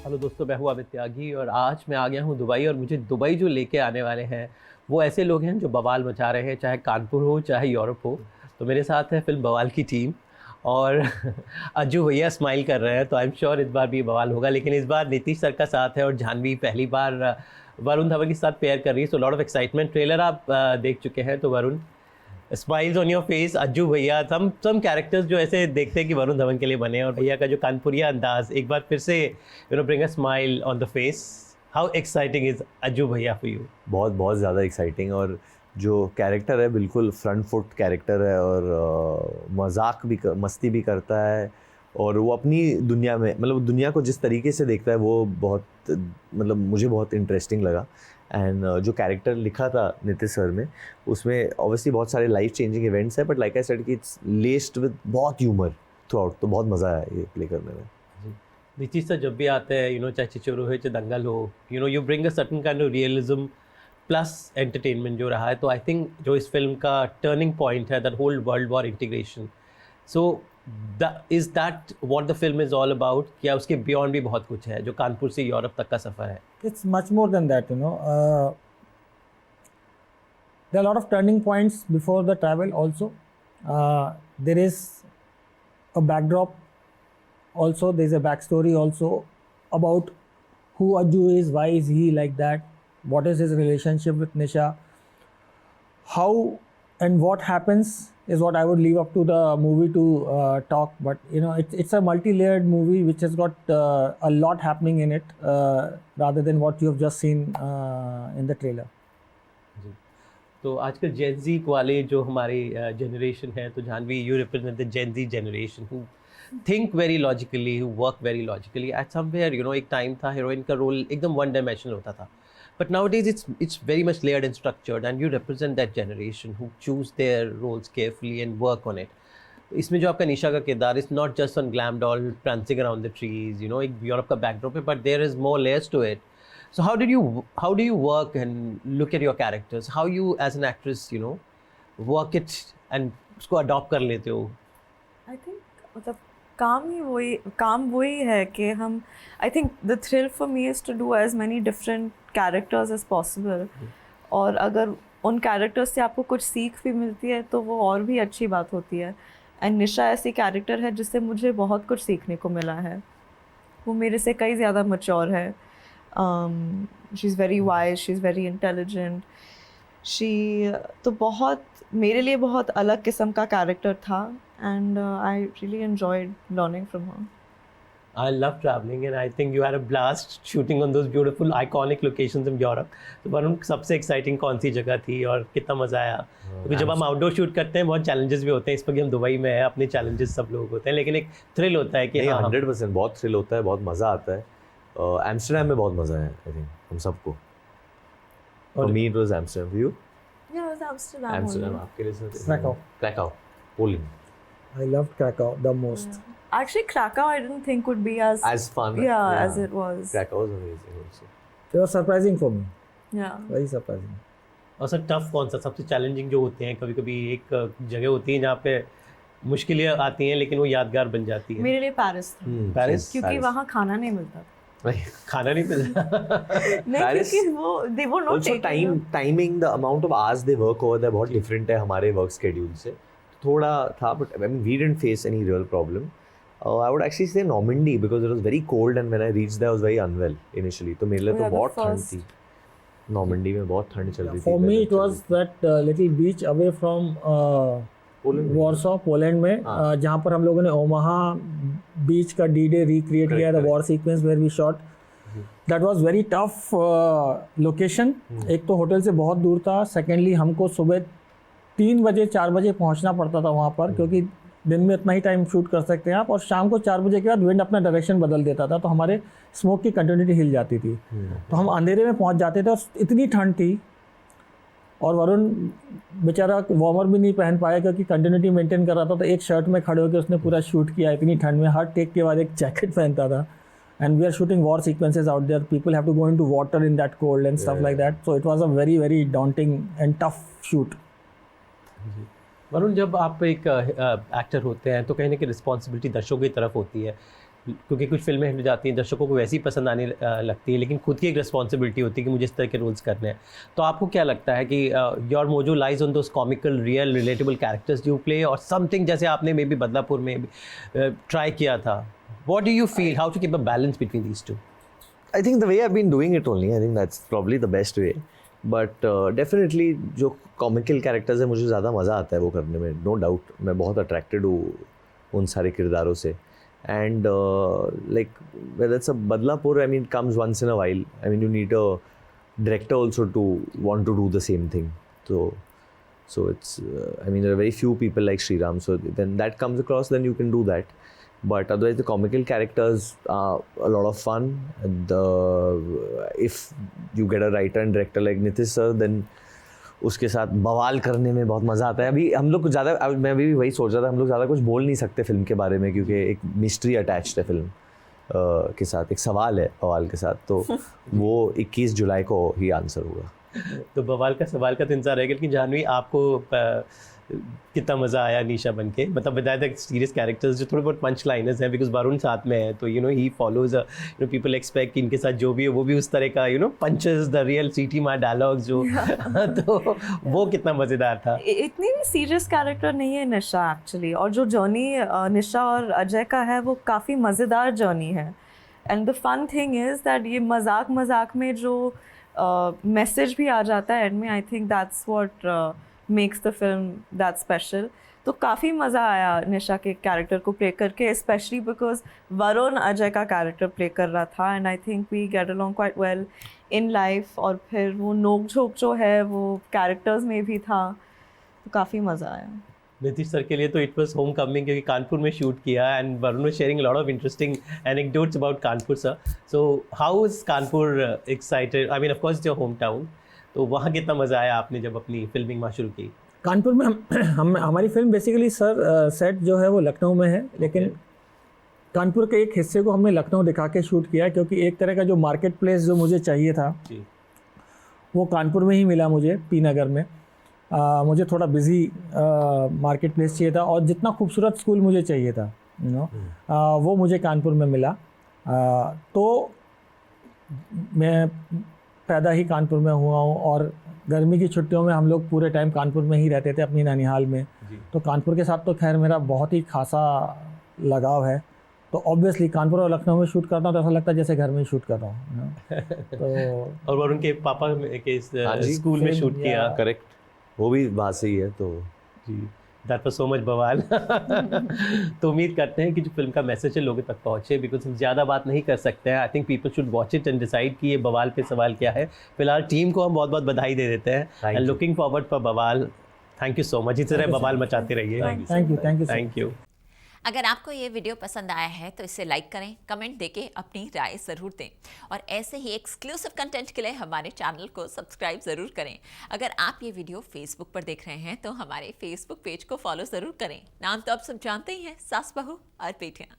Hello दोस्तों, मैं हूँ अमित त्यागी और आज मैं आ गया हूँ दुबई। और मुझे दुबई जो लेके आने वाले हैं वो ऐसे लोग हैं जो बवाल मचा रहे हैं, चाहे कानपुर हो चाहे यूरोप हो। तो मेरे साथ है फिल्म बवाल की टीम और अज्जू भैया स्माइल कर रहे हैं, तो आई एम श्योर इस बार भी बवाल होगा। लेकिन इस बार नीतीश सर का साथ है और जानवी पहली बार वरुण धवन के साथ पेयर कर रही है। So lot of excitement. Trailer आप देख चुके हैं, तो Varun, smiles on your face. Ajju भैया, सम कैरेक्टर्स जो ऐसे देखते हैं कि वरुण धवन के लिए बने, और भैया का जो कानपुरिया अंदाज एक बार फिर से bring a smile on the face. How exciting is Ajju भैया फॉर यू? बहुत बहुत ज़्यादा एक्साइटिंग। और जो कैरेक्टर है बिल्कुल फ्रंट फुट कैरेक्टर है और मजाक भी मस्ती भी करता है। और वो अपनी दुनिया में, मतलब दुनिया को जिस तरीके से देखता है वो बहुत, मतलब मुझे बहुत इंटरेस्टिंग लगा। एंड जो कैरेक्टर लिखा था नीतीश सर में, उसमें ऑब्वियसली बहुत सारे लाइफ चेंजिंग इवेंट्स है, बट लाइक आई सेड कि इट्स लेस्ड विद बहुत ह्यूमर थ्रू आउट। तो बहुत मज़ा आया ये प्ले करने में। नीतीश सर जब भी आते हैं, चाहे चिचोरो हो चाहे दंगल हो, you bring a certain kind of realism plus entertainment जो रहा है। तो आई थिंक जो इस फिल्म का टर्निंग पॉइंट है, that whole world war integration. So is that what the film is all about? क्या उसके बियॉन्ड भी बहुत कुछ है जो कानपुर से यूरोप तक का सफ़र है? It's much more than that, there are a lot of turning points before the travel also. There is a backdrop also, there is a backstory also about who Ajju is, why is he like that, what is his relationship with Nisha, how and what happens is what I would leave up to the movie to talk. But it's a multi-layered movie which has got a lot happening in it, rather than what you have just seen in the trailer. तो आजकल जेन ज़ी वाले जो हमारी generation है, तो Janhvi, you represent the gen Z generation who think very logically, who work very logically. At somewhere एक time था heroine का रोल एकदम वन डायमेंशनल होता था, but nowadays it's very much layered and structured, and you represent that generation who choose their roles carefully and work on it. इसमें जो आपका निशा का किरदार is not just on glam doll prancing around the trees, एक Europe का backdrop है, but there is more layers to it. So how do you work and look at your characters? How you as an actress, work it and उसको adopt कर लेते हो? I think मतलब काम वही है कि हम, I think the thrill for me is to do as many different characters as possible. और अगर उन कैरेक्टर्स से आपको कुछ सीख भी मिलती है तो वो और भी अच्छी बात होती है। एंड निशा ऐसी कैरेक्टर है जिससे मुझे बहुत कुछ सीखने को मिला है। वो मेरे से कई ज़्यादा मैच्योर है। She is very wise, she is very intelligent. तो बहुत मेरे लिए बहुत अलग किस्म का कैरेक्टर था, and I really enjoyed learning from her. I love traveling and I think you had a blast shooting on those beautiful iconic locations in Europe. तो वरुण, सबसे एक्साइटिंग कौन सी जगह थी और कितना मज़ा आया? क्योंकि जब हम आउटडोर शूट करते हैं बहुत चैलेंजेस भी होते हैं। इस पर हम दुबई में है, अपने चैलेंजेस सब लोग होते हैं, लेकिन एक थ्रिल होता है कि 100% बहुत थ्रिल होता है, बहुत मज़ा आता है। एम्स्टर्डम में बहुत मज़ा है, आई थिंक हम सबको। For me it was Amsterdam. For you? Yeah, it was Amsterdam. Amsterdam. आपके लिए Krakow, Poland. I loved Krakow the most. Yeah. Actually, Krakow I didn't think would be as fun. Yeah, as it was. Krakow was amazing also. It was surprising for me, Yeah. very surprising. और sir tough कौन सा, सबसे challenging जो होते हैं? कभी कभी एक जगह होती है जहाँ पे मुश्किलें आती हैं लेकिन वो यादगार बन जाती है। मेरे लिए पेरिस था। पेरिस? क्योंकि वहाँ खाना नहीं मिलता था। खाना नहीं मिलता। नहीं, क्योंकि वो they were not Also taking timing, the amount of hours they work over there बहुत different है हमारे work schedule से। थोड़ा था, but I mean we didn't face any real problem. I would actually say Normandy because it was very cold and when I reached there I was very unwell initially. तो मेरे लिए तो बहुत ठंड थी। Normandy में बहुत ठंड चल रही थी। For me it was that little beach away from Warsaw, Poland में, जहाँ पर हम लोगों ने ओमाहा बीच का D-Day recreate किया, the war sequence where we shot. That was very tough location. एक तो होटल से बहुत दूर था, secondly हमको सुबह 3 बजे 4 बजे पहुंचना पड़ता था वहाँ पर, क्योंकि दिन में इतना ही टाइम शूट कर सकते हैं आप, और शाम को 4 बजे के बाद विंड अपना डायरेक्शन बदल देता था, तो हमारे स्मोक की कंटिन्यूटी हिल जाती थी। तो हम अंधेरे में पहुंच जाते थे और इतनी ठंड थी, और वरुण बेचारा वार्मर भी नहीं पहन पाया क्योंकि कंटिन्यूटी मेंटेन कर रहा था। तो एक शर्ट में खड़े होकर उसने पूरा शूट किया इतनी ठंड में। हर टेक के बाद एक जैकेट पहनता था। And we are shooting war sequences out there. People have to go into water in that cold and stuff like that. So it was a very, very daunting and tough shoot. Varun, जब आप एक actor होते हैं तो कहीं ना कहीं responsibility दर्शकों की तरफ होती है क्योंकि कुछ फिल्में हिट जाती हैं, दर्शकों को वैसी पसंद आने लगती है, लेकिन खुद की एक रिस्पॉन्सिबिलिटी होती है कि मुझे इस तरह के रोल्स करने हैं। तो आपको क्या लगता है कि your mojo lies on those comical real relatable characters you play, और समथिंग जैसे आपने मे बी बदलापुर में ट्राई किया था, what do you feel, how to keep a balance between these two? I think the way I've been doing it only, I think that's probably the best way. But definitely जो comical characters है मुझे ज़्यादा मज़ा आता है वो करने में, नो डाउट। मैं बहुत अट्रैक्टेड हूँ उन सारे किरदारों से। And like whether it's a Badlapur, I mean it comes once in a while. I mean you need a director also to want to do the same thing. So it's I mean there are very few people like Sriram. So when that comes across, then you can do that. But otherwise the comical characters are a lot of fun. If you get a writer and director like Nitish sir, then उसके साथ बवाल करने में बहुत मज़ा आता है। अभी हम लोग ज़्यादा, मैं भी वही सोच रहा था, हम लोग ज़्यादा कुछ बोल नहीं सकते फिल्म के बारे में, क्योंकि एक मिस्ट्री अटैच्ड है फिल्म के साथ, एक सवाल है बवाल के साथ, तो वो 21 जुलाई को ही आंसर होगा। तो बवाल का सवाल का तो इंतजार रहेगा, लेकिन जानवी आपको कितना मज़ा आया निशा बन के? मतलब बताया था सीरियस कैरेक्टर्स जो थोड़े बहुत पंच लाइनर्स हैं, बिकॉज वरुण साथ में है, तो you know he follows, you know people expect कि इनके साथ जो भी है वो भी उस तरह का you know punches the real सीटी मार डायलॉग्स जो तो वो कितना मज़ेदार था। इतनी भी सीरियस कैरेक्टर नहीं है निशा एक्चुअली, और जो जर्नी निशा और अजय का है वो काफ़ी मज़ेदार जर्नी है। And the fun thing is that ये मजाक में जो मैसेज भी आ जाता है एंड में, I think that's what makes the film that special. तो काफ़ी मज़ा आया निशा के कैरेक्टर को प्ले करके, स्पेशली बिकॉज वरुण अजय का कैरेक्टर प्ले कर रहा था, and I think we get along quite well in life. और फिर वो नोक झोंक जो है वो कैरेक्टर्स में भी था, तो काफ़ी मज़ा आया। नीतीश सर के लिए तो इट वाज होम कमिंग, क्योंकि कानपुर में शूट किया, and Varun was sharing lot of interesting anecdotes about Kanpur sir. So how is Kanpur excited, I mean of course it's your home town, तो वहाँ कितना मज़ा आया आपने जब अपनी फिल्मिंग वहाँ शुरू की? कानपुर में हम हमारी फिल्म बेसिकली सर सेट जो है वो लखनऊ में है, लेकिन कानपुर के एक हिस्से को हमने लखनऊ दिखा के शूट किया, क्योंकि एक तरह का जो मार्केट प्लेस जो मुझे चाहिए था जी, वो कानपुर में ही मिला मुझे, पी नगर में। मुझे थोड़ा बिजी मार्केट प्लेस चाहिए था, और जितना खूबसूरत स्कूल मुझे चाहिए था यू नो वो मुझे कानपुर में मिला। तो मैं पैदा ही कानपुर में हुआ हूँ, और गर्मी की छुट्टियों में हम लोग पूरे टाइम कानपुर में ही रहते थे अपनी ननिहाल में। तो कानपुर के साथ तो खैर मेरा बहुत ही खासा लगाव है। तो ऑब्वियसली कानपुर और लखनऊ में शूट करता हूँ तो ऐसा लगता है जैसे घर में ही शूट कर रहा हूँ तो और वरुण के पापा के स्कूल में शूट किया, करेक्ट, वो भी वहाँ से ही है, तो जी दैट वाज सो मच बवाल। तो उम्मीद करते हैं कि जो फिल्म का मैसेज है लोगों तक पहुँचे, बिकॉज हम ज़्यादा बात नहीं कर सकते हैं। I think people should watch it and decide कि ये बवाल पे सवाल क्या है। फिलहाल टीम को हम बहुत बहुत बधाई दे देते हैं, एंड लुकिंग फॉरवर्ड फॉर बवाल। थैंक यू सो मच, इस तरह बवाल मचाते रहिए। Thank you. अगर आपको ये वीडियो पसंद आया है तो इसे लाइक करें, कमेंट देके अपनी राय ज़रूर दें, और ऐसे ही एक्सक्लूसिव कंटेंट के लिए हमारे चैनल को सब्सक्राइब ज़रूर करें। अगर आप ये वीडियो फेसबुक पर देख रहे हैं तो हमारे फेसबुक पेज को फॉलो ज़रूर करें। नाम तो आप सब जानते ही हैं, सास बहू और बेटियाँ।